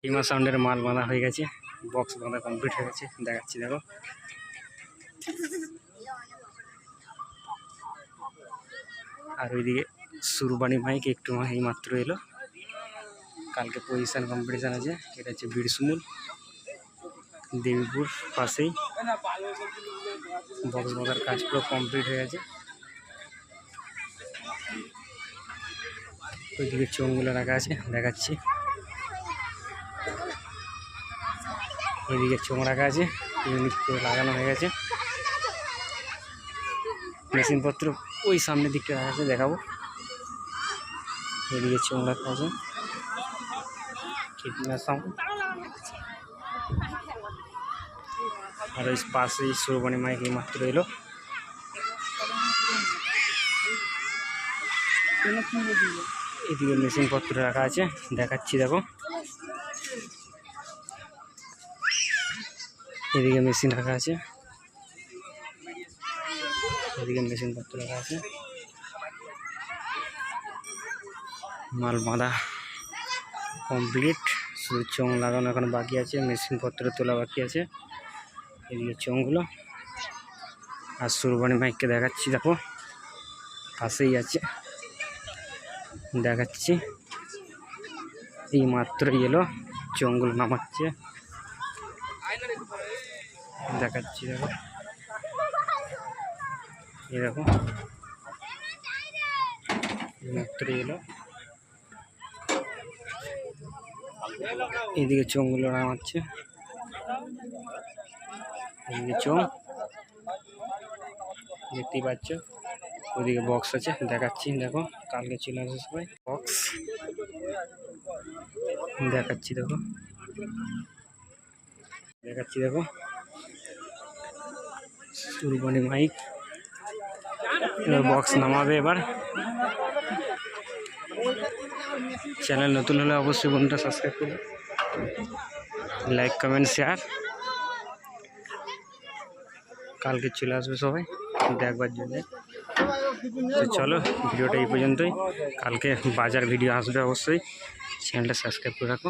টিমা সাউন্ডের মাল বাঁধা হয়ে গেছে, বক্স বাঁধা কমপ্লিট হয়ে গেছে, দেখাচ্ছি দেখো। আর ওইদিকে সুরবানি মাইক একটু এই মাত্র এলো, কালকে পজিশন কম্পিটিশান আছে। এটা হচ্ছে বিরসুমুল দেবীপুর পাশেই। বক্স বাঁধার কাজ পুরো কমপ্লিট হয়ে গেছে। ওইদিকে চোঙগুলো রাখা আছে, দেখাচ্ছি। এদিকে চোঙ রাখা আছে, ইউনিট করে লাগানো হয়ে গেছে। মেশিনপত্র ওই সামনের দিকটা রাখা আছে, দেখাবো। এদিকে চোঙ রাখা আছে, আর ওই পাশেই সুরবানি মাইক এই মাত্র এলো। এদিকে মেশিনপত্র রাখা আছে, দেখাচ্ছি দেখো। এদিকে মেশিন রাখা আছে, এদিকে মেশিনপত্র রাখা আছে। মাল বাঁধা কমপ্লিট, শুধু চোঙ লাগানো এখন বাকি আছে, মেশিনপত্র তোলা বাকি আছে। এদিকে চোঙগুলো আর সুরবানি মাইককে দেখাচ্ছি দেখো, পাশেই আছে, দেখাচ্ছি। এই মাত্রই এলো, চোঙগুলো নামাচ্ছে, দেখাচ্ছি দেখো। এই দেখো মাত্রই এলো। এইদিকে চোঙগুলো নামাচ্ছে, এদিকে চোঙ দেখতেই পাচ্ছ। ওইদিকে বক্স আছে, দেখাচ্ছি দেখো। কালকে চলে আসবে সবাই। বক্স দেখাচ্ছি দেখো, দেখাচ্ছি দেখো। সুরবানি মাইক বক্স নামাবে এবার। চ্যানেল নতুন হলে অবশ্যই বন্ধুরা সাবস্ক্রাইব করবে, লাইক কমেন্ট শেয়ার। কালকে চলে আসবে সবাই দেখবার জন্য। তো চলো, ভিডিওটা এই পর্যন্তই। কালকে বাজার ভিডিও আসবে অবশ্যই, চ্যানেলটা সাবস্ক্রাইব করে রাখো।